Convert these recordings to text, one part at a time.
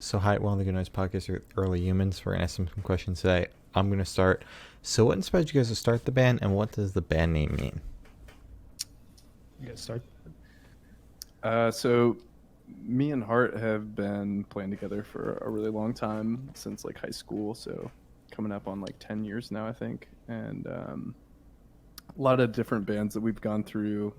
So hi, welcome to the Good Noise Podcast with Early Humans. We're going to ask some questions today. I'm going to start. So what inspired you guys to start the band, and what does the band name mean? You guys start. So me and Hart have been playing together for a really long time, since like high school. So coming up on like 10 years now, I think. And a lot of different bands that we've gone through.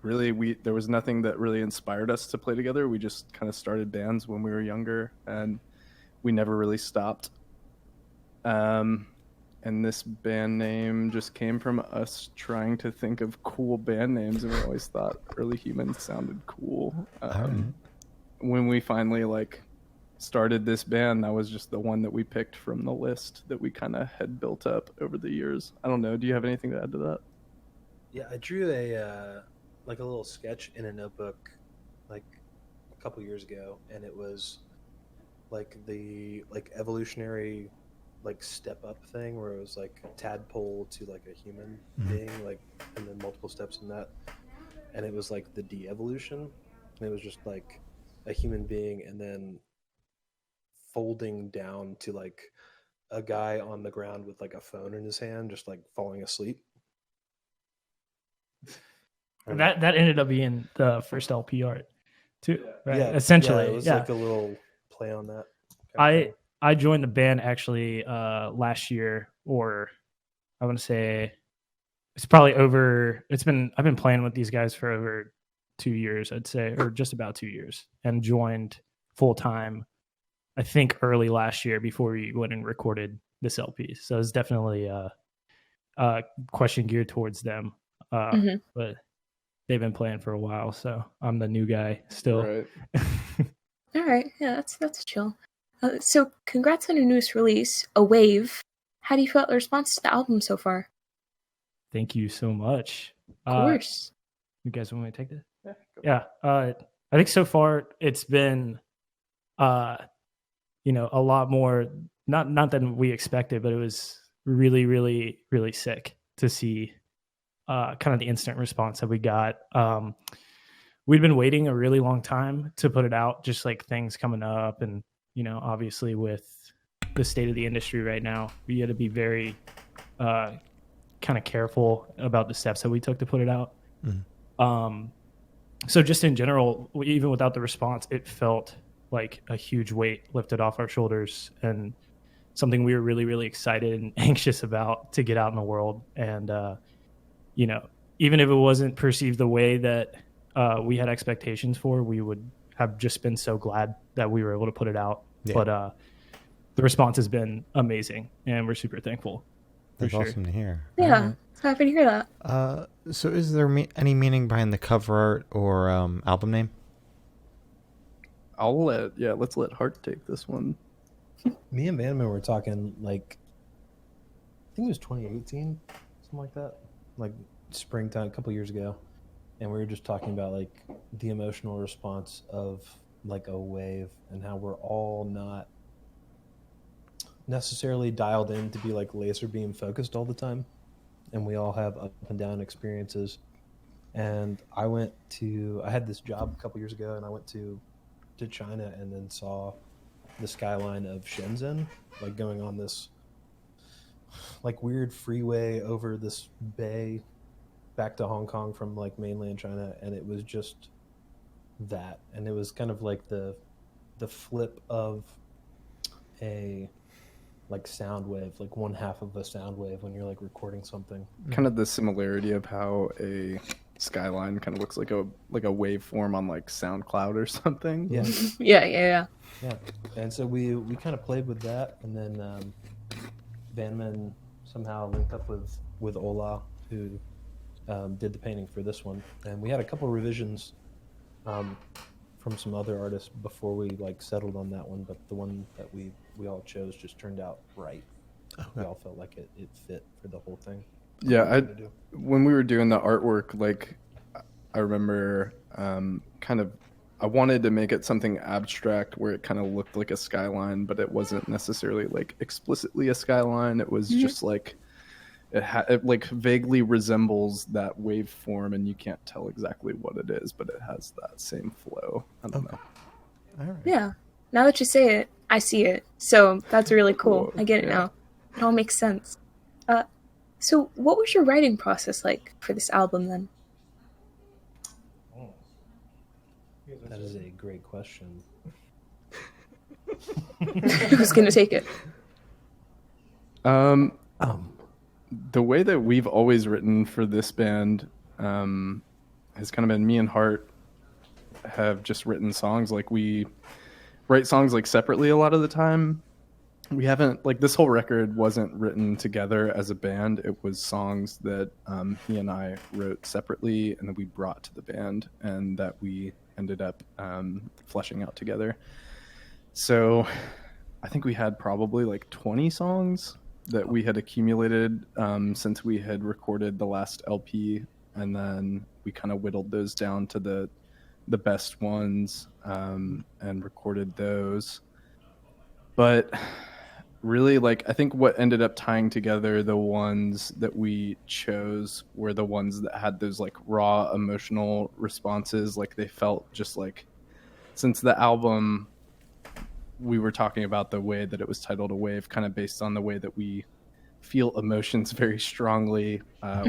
Really, there was nothing that really inspired us to play together. We just kind of started bands when we were younger, and we never really stopped. And this band name just came from us trying to think of cool band names, and we always thought Early Humans sounded cool. When we finally started this band, that was just the one that we picked from the list that we kind of had built up over the years. I don't know. Do you have anything to add to that? Yeah, I drew a little sketch in a notebook like a couple years ago, and it was like the evolutionary step up thing where it was like a tadpole to like a human being, and then multiple steps in that, and it was like the de-evolution, and it was just like a human being and then folding down to like a guy on the ground with like a phone in his hand just like falling asleep. That ended up being the first LP art too, right? Yeah, Essentially, it was like a little play on that. I joined the band actually last year, or I want to say it's probably I've been playing with these guys for over 2 years, I'd say, or just about 2 years, and joined full time I think early last year before we went and recorded this LP. So it's definitely a question geared towards them, but they've been playing for a while, so I'm the new guy still. Right. All right, yeah, that's chill. So congrats on your newest release, A Wave. How do you feel about the response to the album so far? Thank you so much. Of course. You guys want me to take this? Yeah. I think so far it's been, a lot more, not than we expected, but it was really, really, really sick to see kind of the instant response that we got. We'd been waiting a really long time to put it out, just like things coming up, and obviously with the state of the industry right now, we had to be very kind of careful about the steps that we took to put it out. So just in general, even without the response, it felt like a huge weight lifted off our shoulders, and something we were really, really excited and anxious about to get out in the world. And even if it wasn't perceived the way that we had expectations for, we would have just been so glad that we were able to put it out. Yeah. But the response has been amazing, and we're super thankful. That's awesome to hear. Yeah, happy to hear that. So is there any meaning behind the cover art or album name? Let's let Hart take this one. Me and Vanderman were talking I think it was 2018, something like that, like springtime, a couple years ago, and we were just talking about the emotional response of a wave, and how we're all not necessarily dialed in to be laser beam focused all the time, and we all have up and down experiences. And I had this job a couple years ago, and I went to China and then saw the skyline of Shenzhen, going on this weird freeway over this bay back to Hong Kong from mainland China, and it was just that, and it was kind of the flip of a sound wave, one half of a sound wave when you're recording something. Kind of the similarity of how a skyline kind of looks like a waveform on SoundCloud or something. Yeah. Yeah. And so we kind of played with that, and then Vanman somehow linked up with Ola, who did the painting for this one, and we had a couple revisions from some other artists before we settled on that one, but the one that we all chose just turned out right. Okay. We all felt like it fit for the whole thing. Yeah, when we were doing the artwork, I remember I wanted to make it something abstract where it kind of looked like a skyline, but it wasn't necessarily explicitly a skyline. It was just it vaguely resembles that waveform, and you can't tell exactly what it is, but it has that same flow. I don't know. All right. Yeah. Now that you say it, I see it. So that's really cool. Cool. I get it Yeah. now. It all makes sense. So what was your writing process like for this album then? That is a great question. Who's gonna take it? The way that we've always written for this band has kind of been me and Hart have just written songs. Like we write songs like separately a lot of the time. We haven't, like, this whole record wasn't written together as a band. It was songs that he and I wrote separately and that we brought to the band and that we ended up fleshing out together. So I think we had probably like 20 songs that we had accumulated since we had recorded the last LP, and then we kind of whittled those down to the best ones and recorded those. But really, like, I think what ended up tying together the ones that we chose were the ones that had those like raw emotional responses. Like they felt just like, since the album, we were talking about the way that it was titled A Wave, kind of based on the way that we feel emotions very strongly,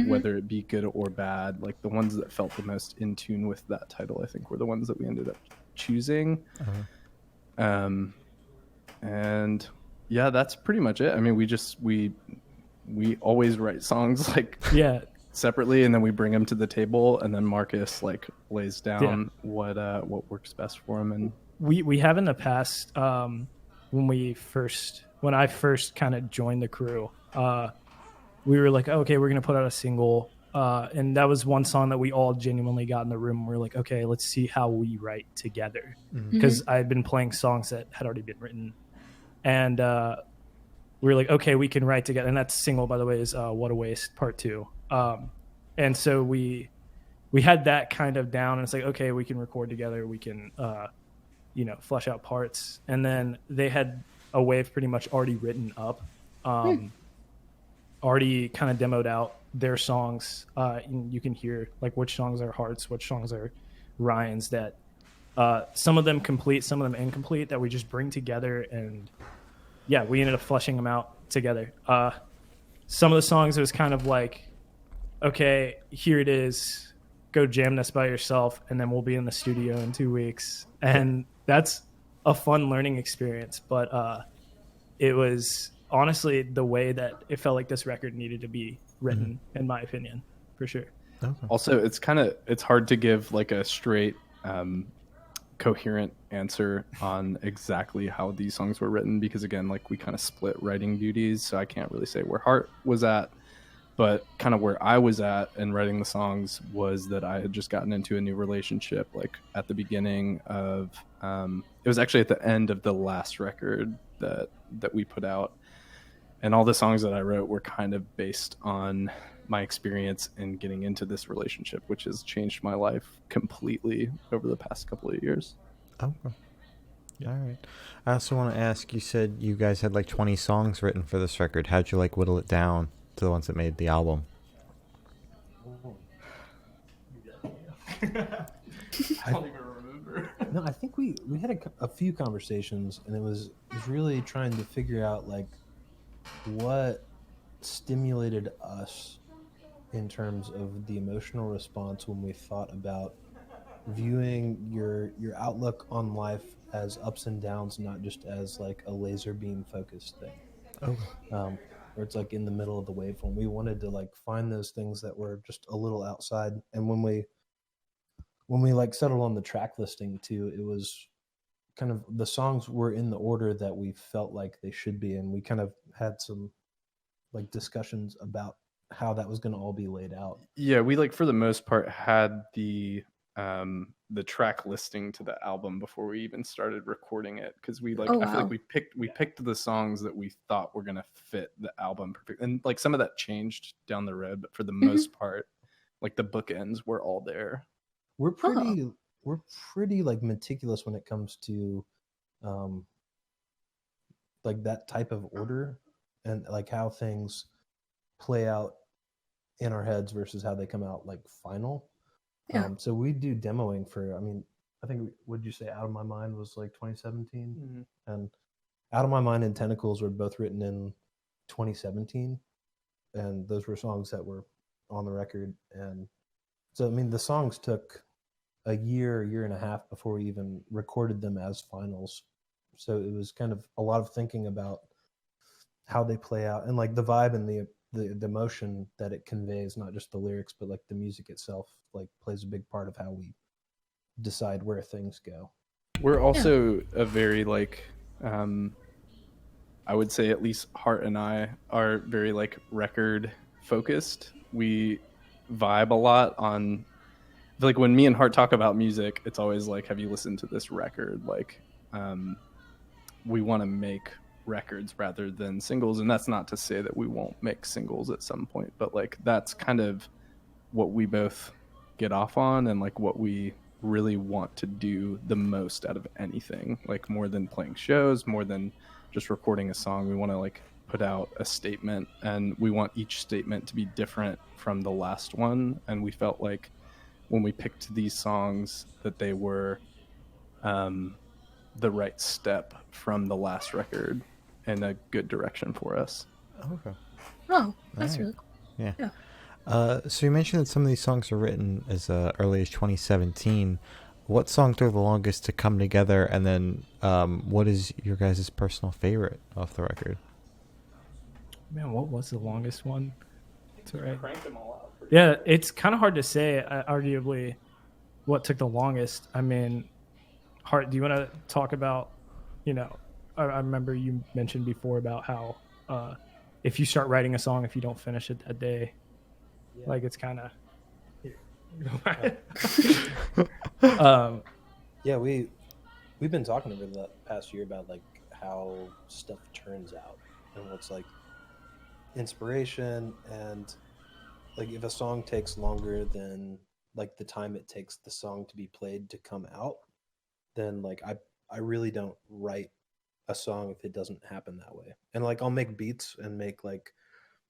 whether it be good or bad. Like the ones that felt the most in tune with that title, I think, were the ones that we ended up choosing. And yeah, that's pretty much it. I mean, we always write songs like Yeah. separately, and then we bring them to the table, and then Marcus like lays down what works best for him. And We have in the past, when I first kind of joined the crew, we were like, okay, we're gonna put out a single, and that was one song that we all genuinely got in the room. We are like, okay, let's see how we write together, because I had been playing songs that had already been written, and we were like, okay, we can write together. And that single, by the way, is "What a Waste" Part 2. And so we had that kind of down, and it's like, okay, we can record together, we can flesh out parts. And then they had A Wave pretty much already written up, already kind of demoed out their songs. You can hear like which songs are Hart's, which songs are Ryan's, that some of them complete, some of them incomplete, that we just bring together. And yeah, we ended up fleshing them out together. Some of the songs, it was kind of like, okay, here it is, go jam this by yourself, and then we'll be in the studio in 2 weeks. And that's a fun learning experience. But it was honestly the way that it felt like this record needed to be written, in my opinion, for sure. Okay. also, it's hard to give like a straight coherent answer on exactly how these songs were written, because again, like, we kind of split writing duties, so I can't really say where Hart was at. But kind of where I was at in writing the songs was that I had just gotten into a new relationship, like at the beginning of it was actually at the end of the last record that we put out, and all the songs that I wrote were kind of based on my experience in getting into this relationship, which has changed my life completely over the past couple of years. Okay. All right. I also want to ask, you said you guys had like 20 songs written for this record. How'd you like whittle it down to the ones that made the album? I don't even remember. No, I think we had a few conversations, and it was really trying to figure out like what stimulated us in terms of the emotional response when we thought about viewing your outlook on life as ups and downs, not just as like a laser beam focused thing. Oh. Where it's like in the middle of the waveform. We wanted to like find those things that were just a little outside. And when we like settled on the track listing too, it was kind of, the songs were in the order that we felt like they should be, and we kind of had some like discussions about how that was going to all be laid out. Yeah, we, like, for the most part had the track listing to the album before we even started recording it, because we like, Oh, I feel wow. like we picked the songs that we thought were gonna fit the album perfect, and like some of that changed down the road, but for the most part, like, the bookends were all there. We're pretty like meticulous when it comes to like that type of order, and like how things play out in our heads versus how they come out like final. Yeah. So we do demoing for, I mean, I think would you say Out of My Mind was like 2017, Mm-hmm. and Out of My Mind and Tentacles were both written in 2017, and those were songs that were on the record. And so I mean the songs took a year and a half before we even recorded them as finals. So it was kind of a lot of thinking about how they play out and like the vibe and the emotion that it conveys, not just the lyrics, but like the music itself, like plays a big part of how we decide where things go. We're also a very like, I would say at least Hart and I are very like record focused. We vibe a lot on, like when me and Hart talk about music, it's always like, have you listened to this record? Like, we want to make records rather than singles. And that's not to say that we won't make singles at some point, but like, that's kind of what we both get off on and like what we really want to do the most out of anything, like more than playing shows, more than just recording a song. We want to like put out a statement, and we want each statement to be different from the last one. And we felt like when we picked these songs that they were the right step from the last record in a good direction for us. Okay. Oh, that's Alright. really cool. Yeah. Yeah. So you mentioned that some of these songs were written as early as 2017. What song took the longest to come together, and then what is your guys' personal favorite off the record? Man, what was the longest one to write? Cranked them all out. Yeah, it's kind of hard to say, arguably, what took the longest. I mean, Hart, do you want to talk about, I remember you mentioned before about how if you start writing a song, if you don't finish it that day, like it's kind of... Yeah, we've been talking over the past year about like how stuff turns out and what's like inspiration, and like if a song takes longer than like the time it takes the song to be played to come out, then like I really don't write a song if it doesn't happen that way. And like I'll make beats and make like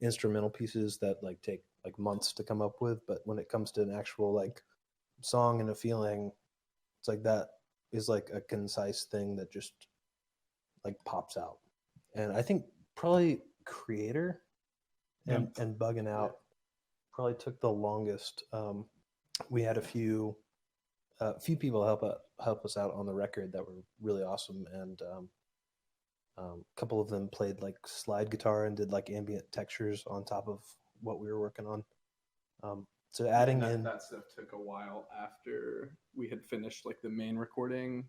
instrumental pieces that like take like months to come up with, but when it comes to an actual like song and a feeling, it's like that is like a concise thing that just like pops out. And I think probably Creator and Bugging Out probably took the longest. We had a few people help us out on the record that were really awesome, and a couple of them played like slide guitar and did like ambient textures on top of what we were working on. So adding in that stuff took a while after we had finished like the main recording.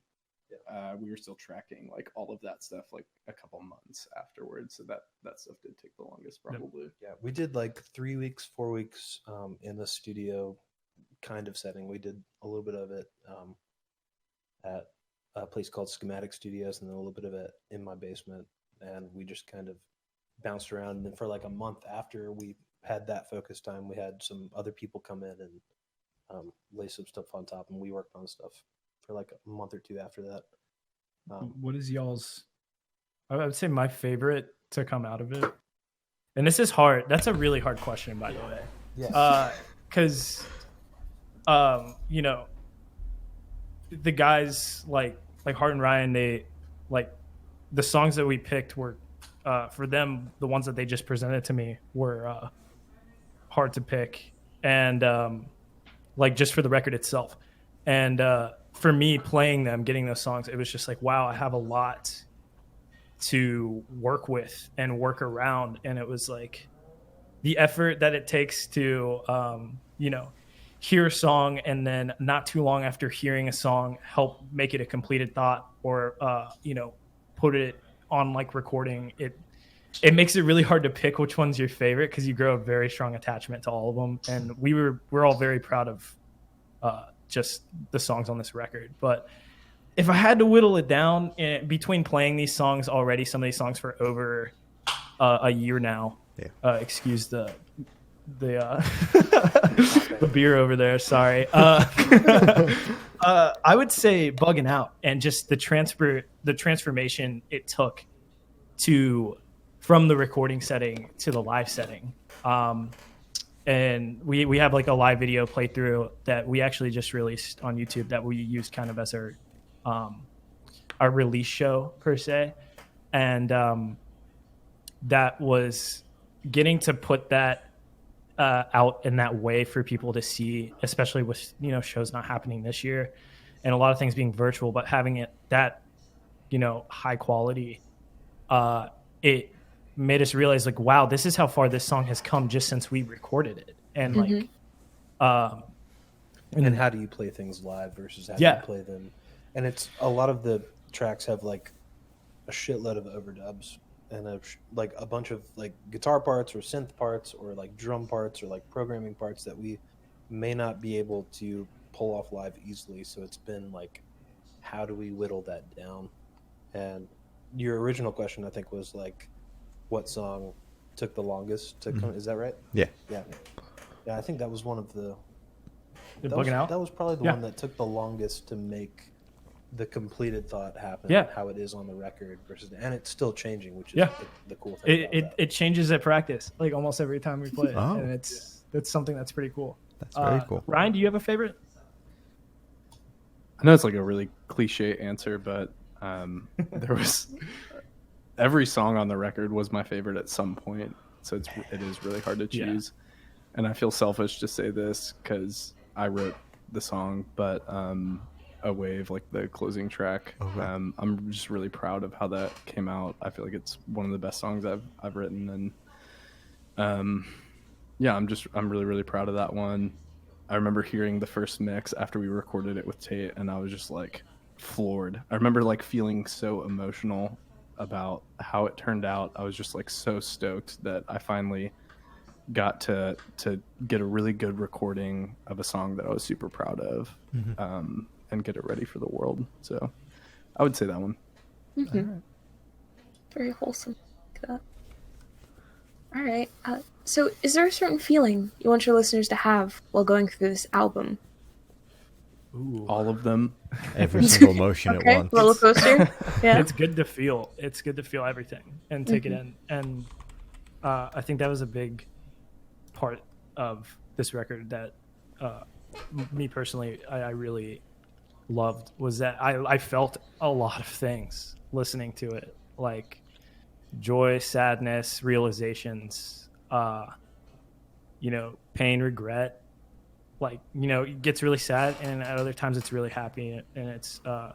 We were still tracking like all of that stuff like a couple months afterwards. So that stuff did take the longest probably. Yeah, we did like 3 weeks, 4 weeks in the studio kind of setting. We did a little bit of it at a place called Schematic Studios, and then a little bit of it in my basement. And we just kind of bounced around. And then for like a month after we had that focus time, we had some other people come in and lay some stuff on top, and we worked on stuff for like a month or two after that. What is y'all's... I would say my favorite to come out of it, and this is hard. That's a really hard question, by the way. Yeah. Because, the guys like Hart and Ryan, they like the songs that we picked were for them. The ones that they just presented to me were hard to pick, and like just for the record itself, and for me playing them, getting those songs, it was just like, wow, I have a lot to work with and work around. And it was like the effort that it takes to hear a song, and then not too long after hearing a song, help make it a completed thought, or put it on like recording. It makes it really hard to pick which one's your favorite, because you grow a very strong attachment to all of them. And we're all very proud of just the songs on this record. But if I had to whittle it down, between playing these songs already, some of these songs for over a year now. Yeah. Excuse the the beer over there. Sorry. I would say Bugging Out, and just the transformation it took from the recording setting to the live setting. and we have like a live video playthrough that we actually just released on YouTube that we used kind of as our release show per se, and that was getting to put that out in that way for people to see, especially with shows not happening this year and a lot of things being virtual, but having it that high quality, it made us realize like, wow, this is how far this song has come just since we recorded it. And like and how do you play things live versus how do you play them? And it's a lot of the tracks have like a shitload of overdubs and a bunch of like guitar parts or synth parts or like drum parts or like programming parts that we may not be able to pull off live easily. So it's been like, how do we whittle that down? And your original question, I think, was like, what song took the longest to come? Is that right? Yeah. I think that was one of the. That was probably the one that took the longest to make the completed thought happen. Yeah. How it is on the record and it's still changing, which is the cool thing. It changes at practice, like almost every time we play it, and that's something that's pretty cool. That's very cool. Ryan, do you have a favorite? I know it's like a really cliche answer, but there was every song on the record was my favorite at some point, so it is really hard to choose. And I feel selfish to say this because I wrote the song, but A Wave, like the closing track, I'm just really proud of how that came out. I feel like it's one of the best songs I've written, and I'm really, really proud of that one. I remember hearing the first mix after we recorded it with Tate, and I was just like floored. I remember like feeling so emotional about how it turned out. I was just like so stoked that I finally got to get a really good recording of a song that I was super proud of, and get it ready for the world. So I would say that one. Right. Very wholesome. Like that. All right. So is there a certain feeling you want your listeners to have while going through this album? Ooh. All of them. Every single emotion at once. Roller coaster. Yeah. It's good to feel. It's good to feel everything and take it in. And I think that was a big part of this record that me personally, I really loved, was that I felt a lot of things listening to it, like joy, sadness, realizations, pain, regret. Like, it gets really sad, and at other times it's really happy, and it's a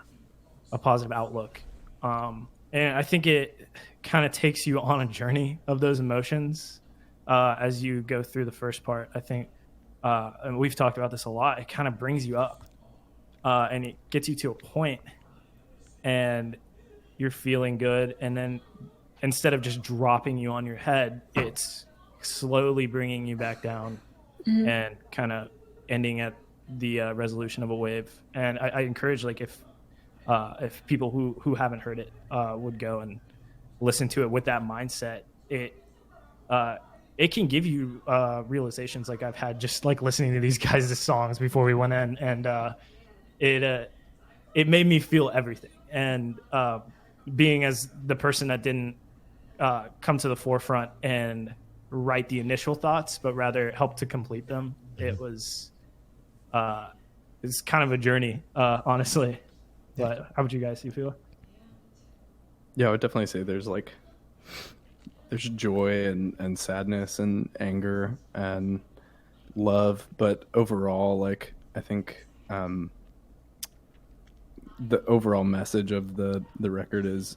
positive outlook. And I think it kind of takes you on a journey of those emotions as you go through the first part. I think, and we've talked about this a lot, it kind of brings you up, and it gets you to a point, and you're feeling good, and then instead of just dropping you on your head, it's slowly bringing you back down and kind of ending at the resolution of A Wave. And I encourage, like, if people who haven't heard it would go and listen to it with that mindset, it can give you realizations like I've had just like listening to these guys' songs before we went in, and it made me feel everything. And being as the person that didn't come to the forefront and write the initial thoughts, but rather help to complete them, it's kind of a journey, honestly. But how would you guys feel? Yeah, I would definitely say there's joy and sadness and anger and love, but overall, like, I think the overall message of the record is,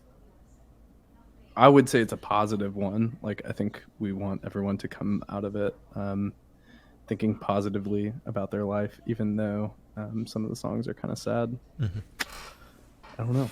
I would say it's a positive one. Like, I think we want everyone to come out of it thinking positively about their life, even though some of the songs are kind of sad. I don't know.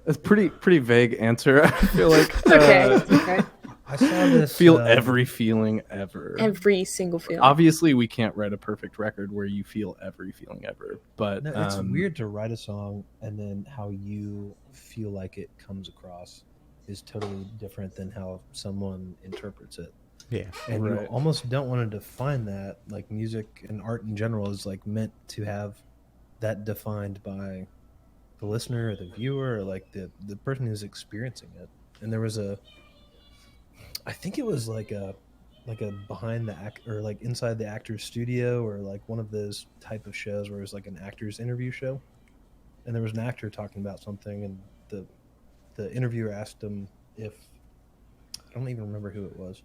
It's pretty vague answer. I feel like Okay. I saw this. Feel every feeling ever. Every single feeling. Obviously, we can't write a perfect record where you feel every feeling ever. But No, it's weird to write a song and then how you feel like it comes across is totally different than how someone interprets it. Yeah. And you Right. almost don't want to define that. Like, music and art in general is like meant to have that defined by the listener or the viewer or like the person who's experiencing it. And there was I think it was like like a behind the act or like inside the actor's studio or like one of those type of shows where it's like an actor's interview show, and there was an actor talking about something, and the interviewer asked him if I don't even remember who it was,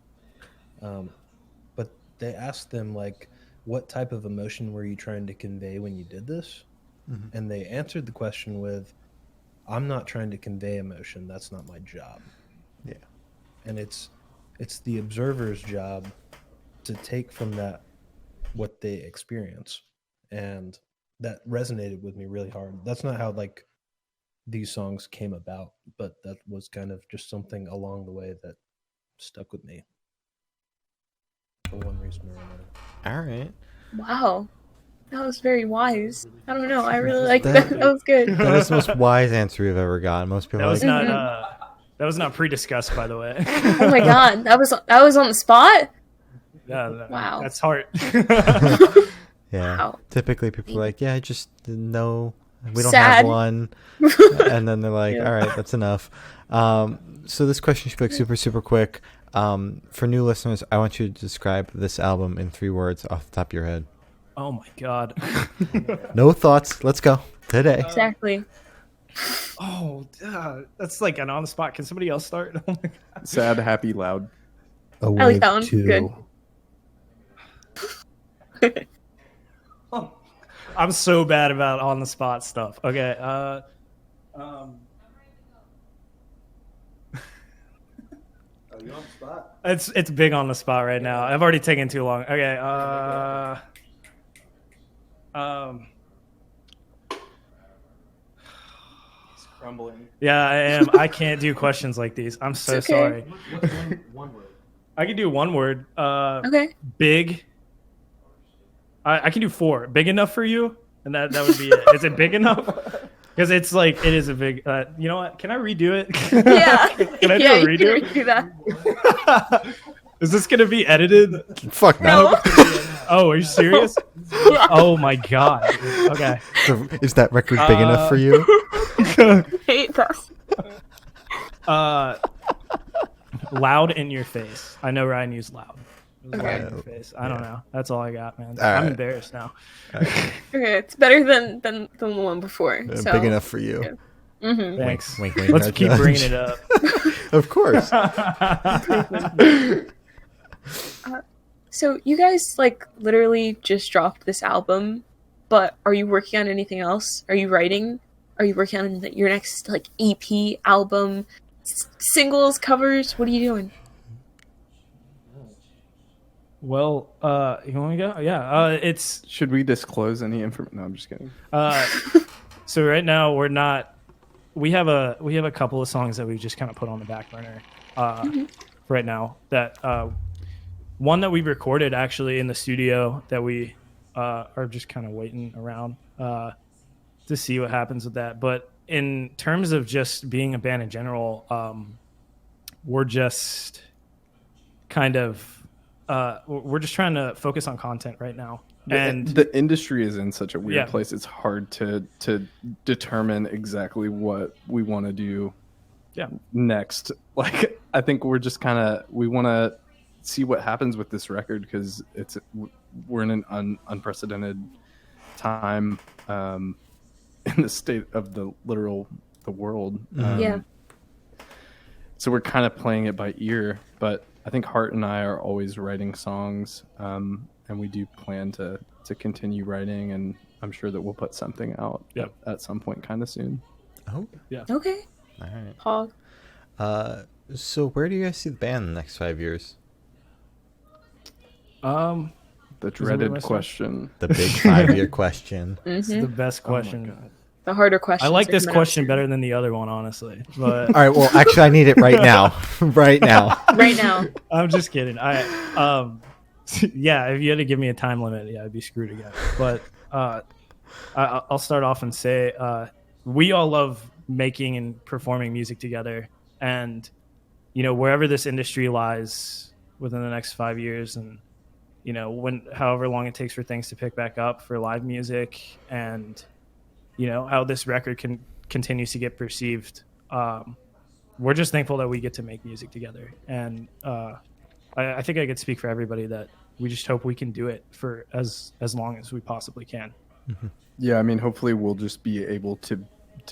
but they asked them like, what type of emotion were you trying to convey when you did this? Mm-hmm. And they answered the question with, I'm not trying to convey emotion. That's not my job. Yeah. And it's the observer's job to take from that what they experience. And that resonated with me really hard. That's not how like these songs came about, but that was kind of just something along the way that stuck with me for one reason or another. All right. Wow. That was very wise. I don't know. I really like that. That was good. That is the most wise answer we've ever gotten. Most people That are was like, not pre-discussed, by the way. Oh my god. That was on the spot? Wow. That's hard. yeah. Wow. Typically, people are like, yeah, just no, we don't Sad. have one. And then they're like, Yeah. all right, that's enough. So this question should be like super, super quick. For new listeners, I want you to describe this album in 3 words off the top of your head. Oh my god. No thoughts. Let's go today. Exactly. Oh, that's like an on the spot. Can somebody else start? Oh my god. Sad, happy, loud. I like that one. Good. I'm so bad about on the spot stuff. Okay. You on the spot? It's big on the spot right now. I've already taken too long. Okay. It's crumbling. Yeah, I am. I can't do questions like these. I'm so It's okay. sorry. What's one word? I can do one word. Okay. Big. I can do 4. Big enough for you? And that would be it. Is it big enough? Because it's like, it is a big, you know what? Can I redo it? Yeah. Can I do yeah, a you redo? can redo that. Is this going to be edited? Fuck no. No. Oh, are you serious? Yeah. Oh my God. Okay. So is that record big enough for you? Hate that. Loud in your face. I know Ryan used loud. Loud Okay. in your face. I don't know. That's all I got, man. All I'm right. embarrassed now. Okay, it's better than the one before. So. Big enough for you. Yeah. Mm-hmm. Thanks. Wink, wink, Let's nudge, keep nudge. bringing it up. Of course. So you guys like literally just dropped this album, but are you working on anything else? Are you writing? Are you working on your next like EP album, singles, covers? What are you doing? Well, you want me to go? Yeah. It's Should we disclose any information? No, I'm just kidding. so right now we're not. We have a couple of songs that we've just kind of put on the back burner right now. That one that we recorded actually in the studio that we are just kind of waiting around to see what happens with that. But in terms of just being a band in general, we're just kind of we're just trying to focus on content right now. And the industry is in such a weird Yeah. place. It's hard to determine exactly what we want to do Yeah. next. Like, I think we're just kind of, we want to see what happens with this record because we're in an unprecedented time in the state of the world. Yeah. So we're kind of playing it by ear, but I think Hart and I are always writing songs, and we do plan to continue writing, and I'm sure that we'll put something out Yep. at some point kind of soon. Oh, Okay. all right. Pog. So where do you guys see the band in the next 5 years? The where dreaded my son- question. The big 5-year question. it's Hmm. the best question. Oh my God. The harder questions. I like are this coming up question soon. better than the other one, honestly. But All right. Well, actually, I need it right now. Right now. Right now. I'm just kidding. Yeah, if you had to give me a time limit, yeah, I'd be screwed again. But I'll start off and say we all love making and performing music together, and you know, wherever this industry lies within the next 5 years, and you know, however long it takes for things to pick back up for live music, and you know how this record continues to get perceived. We're just thankful that we get to make music together, and I think I could speak for everybody that we just hope we can do it for as long as we possibly can. Yeah, I mean, hopefully we'll just be able to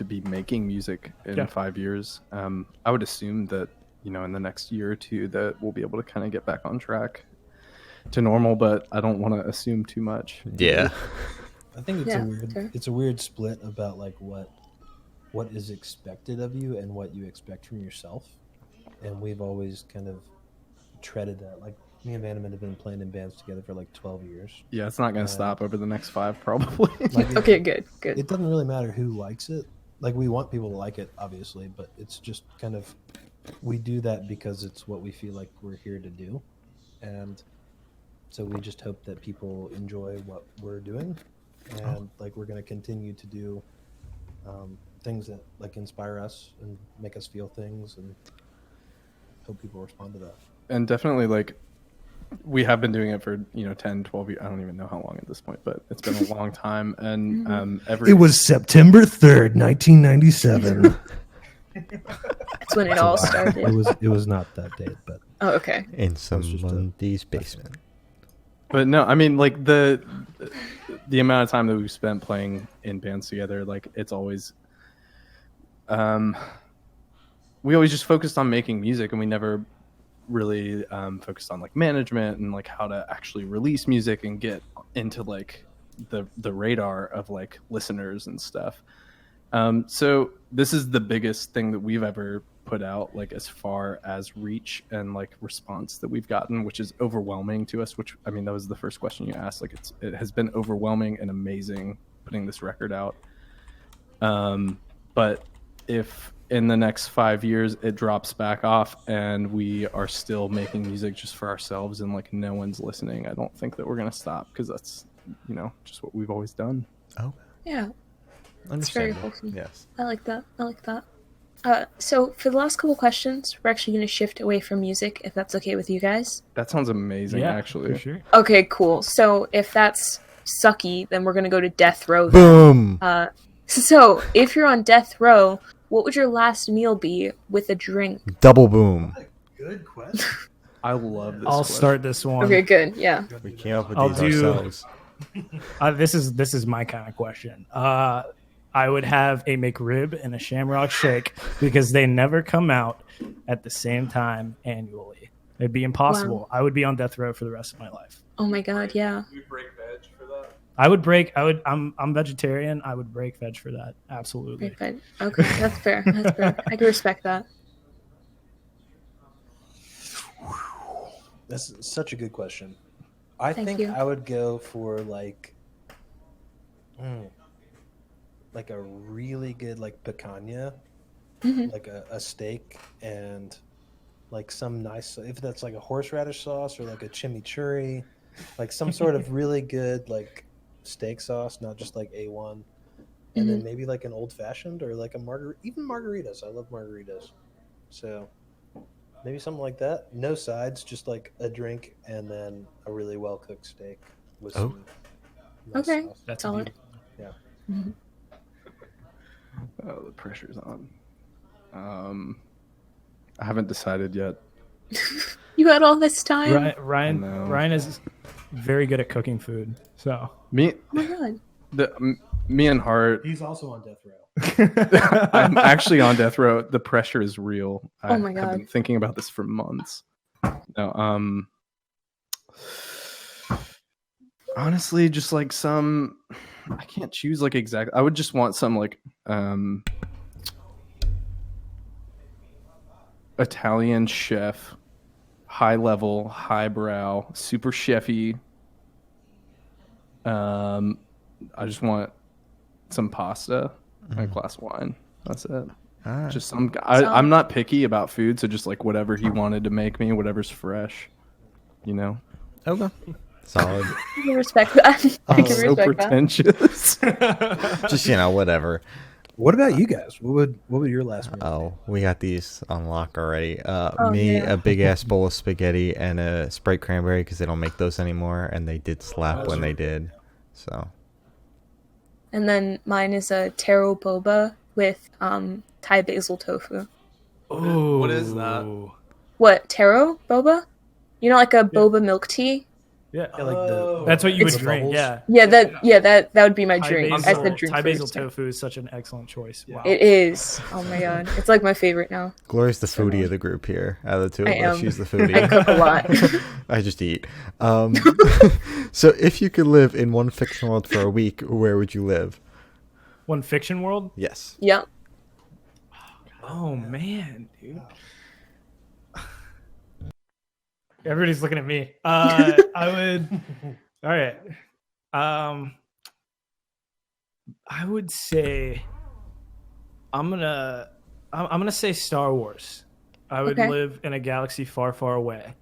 be making music in Yeah. 5 years. I would assume that, you know, in the next year or two that we'll be able to kind of get back on track to normal, but I don't want to assume too much. Yeah. I think it's Yeah, a weird fair. it's a weird split about like what is expected of you and what you expect from yourself. And we've always kind of treaded that. Like me and Vanderman have been playing in bands together for like 12 years. Yeah, it's not going to stop over the next 5 probably. Like it, Okay, good, good. it doesn't really matter who likes it. Like we want people to like it, obviously, but it's just kind of we do that because it's what we feel like we're here to do, and so we just hope that people enjoy what we're doing, and like we're going to continue to do things that like inspire us and make us feel things, and hope people respond to that. And definitely, like, we have been doing it for, you know, 10, 12 years. I don't even know how long at this point, but it's been a long time. And It was September 3rd, 1997. That's when it all started. It was not that date, but Oh, okay. In just a- somebody's basement. But no, I mean, like the amount of time that we've spent playing in bands together, like it's always, we always just focused on making music, and we never really focused on like management and like how to actually release music and get into like the radar of like listeners and stuff. So this is the biggest thing that we've ever put out, like as far as reach and like response that we've gotten, which is overwhelming to us. Which, I mean, that was the first question you asked. Like it has been overwhelming and amazing putting this record out. But if in the next 5 years it drops back off and we are still making music just for ourselves and like no one's listening, I don't think that we're gonna stop, because that's, you know, just what we've always done. Oh, Yeah, very understandable. wholesome. Yes. I like that. I like that. So for the last couple questions, we're actually going to shift away from music, if that's okay with you guys. That sounds amazing, actually. for sure. Okay, cool. So if that's sucky, then we're going to go to death row. Boom. So if you're on death row, what would your last meal be with a drink? Double boom. good question. I love this. I'll question. start this one. Okay, good. Yeah. We came up with I'll these do- ourselves. This is my kind of question. I would have a McRib and a Shamrock Shake because they never come out at the same time annually. It'd be impossible. Wow. I would be on death row for the rest of my life. Oh my god, yeah. We break veg for that. I'm vegetarian. I would break veg for that. Absolutely. Great bed. Okay, that's fair. That's fair. I can respect that. That's such a good question. I Thank think you. I would go for like a really good like picanha, Mhm. like a steak, and like some nice, if that's like a horseradish sauce or like a chimichurri, like some sort of really good like steak sauce, not just like A1. And then maybe like an old fashioned or like a even margaritas. I love margaritas. So maybe something like that. No sides, just like a drink and then a really well cooked steak with Oh. some nice Okay. sauce. That's Solid. Yeah. Oh, the pressure's on. I haven't decided yet. You had all this time? Ryan, I Ryan, know. Ryan is very good at cooking food. So Me, Oh my god. me and Hart. He's also on death row. I'm actually on death row. The pressure is real. Oh my I've God. been thinking about this for months. No, honestly, just like some, I can't choose like exact. I would just want some like Italian chef, high level, highbrow, super chefy. I just want some pasta and a glass of wine. That's it. Ah, Just some. I'm not picky about food, so just like whatever he wanted to make me, whatever's fresh, you know. okay. Solid. I can respect that. I can So respect that. pretentious. Just, you know, whatever. What about you guys? What would your last meal? Oh, we got these on lock already. Oh, Me, yeah. a big ass bowl of spaghetti and a Sprite cranberry because they don't make those anymore, and they did slap when they did. So And then mine is a taro boba with Thai basil tofu. oh, What is that? What, taro boba? You know, like a boba milk tea. Yeah, Yeah, like the that's what you would It's drink. bubbles. Yeah, that would be my Thai drink. basil, As the drink Thai for basil this time. tofu is such an excellent choice. Wow. It is. Oh my god, it's like my favorite now. Gloria's the foodie of the group here. Out of the two I of us, am. she's the foodie. I cook a lot. I just eat. So if you could live in one fictional world for a week, where would you live? One fiction world. Yes. Yep. Oh man, dude. Everybody's looking at me. I would. All right. I would say I'm gonna say Star Wars. I would Okay. live in a galaxy far, far away.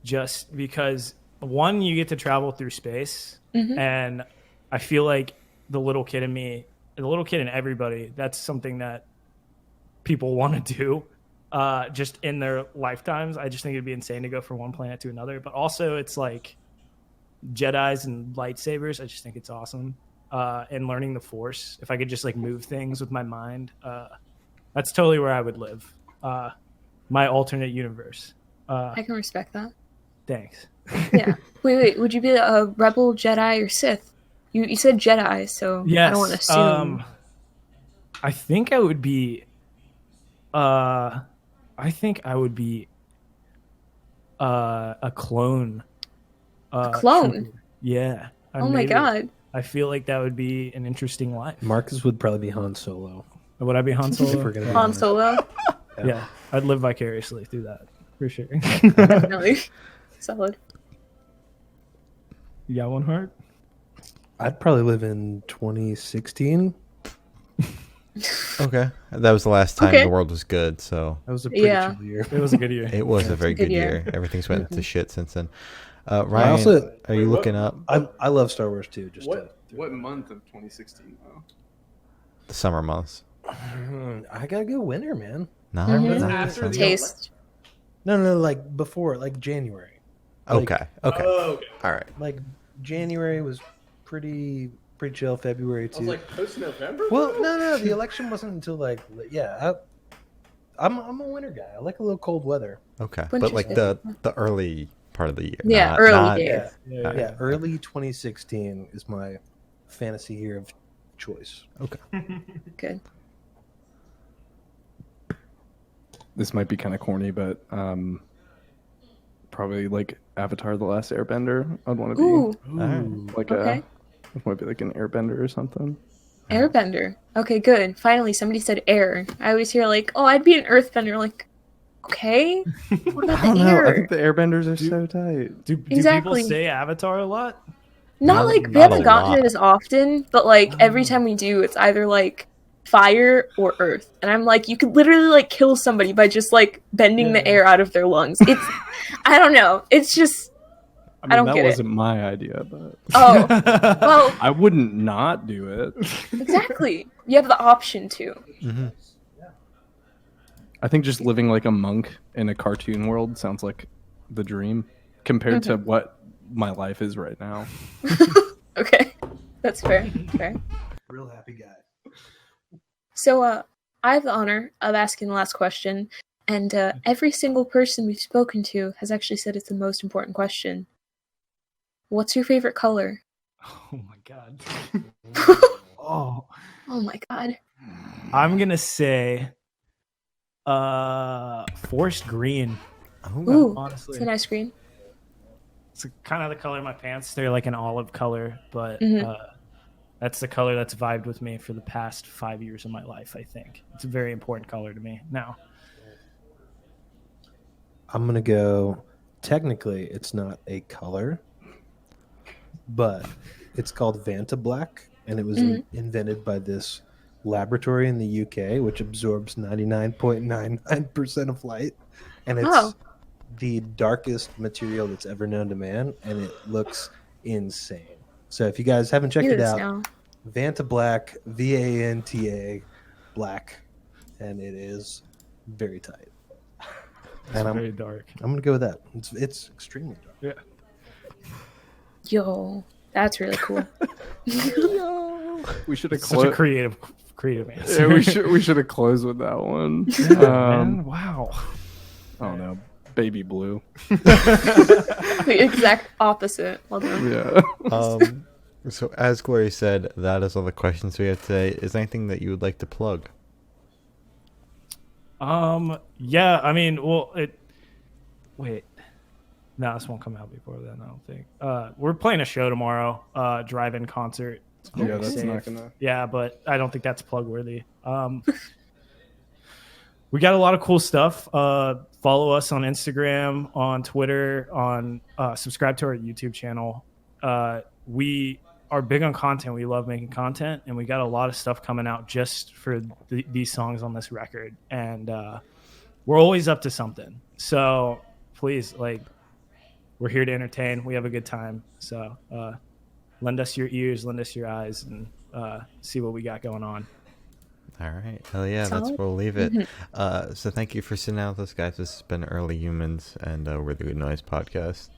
Just because one, you get to travel through space, Mhm. and I feel like the little kid in me, the little kid in everybody, that's something that people want to do. Just in their lifetimes. I just think it'd be insane to go from one planet to another. But also, it's like Jedis and lightsabers. I just think it's awesome. And learning the Force. If I could just like move things with my mind, that's totally where I would live. My alternate universe. I can respect that. Thanks. Yeah. Wait. Would you be a rebel, Jedi, or Sith? You said Jedi, so Yes. I don't want to assume. I think I would be. I think I would be a clone. A clone? trooper. Yeah. Oh my maybe. god. I feel like that would be an interesting life. Marcus would probably be Han Solo. Would I be Han If we're Solo? gonna be Han honest. Solo. Yeah, I'd live vicariously through that for sure. Definitely. Solid. You got one heart? I'd probably live in 2016. Okay. That was the last time Okay. the world was good, so That was a pretty Yeah. chill year. It was a good year. it was a very good good year. year. Everything's went to shit since then. I Ryan, also are you looking up I love Star Wars too. Just What month of 2016 though? the summer months? I gotta go winter, man. No, Mhm. no, After that's the fine. Taste. No, like before, like January. Like, Okay. Okay. okay. All right. Like January was pretty chill. February too. post November. Well, no, the election wasn't until like I'm a winter guy. I like a little cold weather. Okay. Winter's But like good. the early part of the year. Yeah, not- early not- days. Yeah. Yeah, early 2016 is my fantasy year of choice. Good. This might be kind of corny, but probably like Avatar: The Last Airbender. I'd want to Ooh. be like Okay. it might be like an airbender or something. Airbender. Okay, good. Finally, somebody said air. I always hear like, oh, I'd be an earthbender. Like, okay. What about I don't the know. I air? think the airbenders are so tight. Do Exactly. people say Avatar a lot? Not like we not haven't a gotten lot. it as often, but like every time we do, it's either like fire or earth. And I'm like, you could literally like kill somebody by just like bending the air out of their lungs. It's, I don't know. It's just, I mean, I don't that get it. wasn't my idea, but oh, well, I wouldn't not do it. exactly. You have the option to. Mhm. I think just living like a monk in a cartoon world sounds like the dream compared to what my life is right now. Okay, that's fair. Fair. Real happy guy. So, I have the honor of asking the last question, and every single person we've spoken to has actually said it's the most important question. What's your favorite color? Oh my god. Oh my god. I'm gonna say forest green. Ooh, Honestly. it's a nice green. It's kind of the color of my pants. They're like an olive color, but Mhm. that's the color that's vibed with me for the past 5 years of my life. I think it's a very important color to me now. I'm gonna go. Technically, it's not a color, but it's called Vanta Black, and it was invented by this laboratory in the UK, which absorbs 99.99% of light, and it's Oh. the darkest material that's ever known to man, and it looks insane. So if you guys haven't checked Do it this out, now. Vanta Black, Vanta Black, and it is very tight. It's And very dark. I'm gonna go with that. It's extremely dark. Yeah. Yo, that's really cool. We should have Such a creative answer. Yeah, we should have closed with that one. Man, wow. I don't know. Baby blue. The exact opposite. Well done. Yeah. So as Glory said, that is all the questions we have today. Is there anything that you would like to plug? Yeah, I mean, well, wait. No, this won't come out before then, I don't think. We're playing a show tomorrow, drive-in concert. It's Yeah, very that's safe. not gonna. Yeah, but I don't think that's plug worthy. We got a lot of cool stuff. Follow us on Instagram, on Twitter, on subscribe to our YouTube channel. We are big on content. We love making content, and we got a lot of stuff coming out just for these songs on this record. And we're always up to something. So please, we're here to entertain. We have a good time. So lend us your ears, lend us your eyes, and see what we got going on. All right. Hell yeah, that's Solid. where we'll leave it. So thank you for sitting down with us, guys. This has been Early Humans and we're the Good Noise Podcast.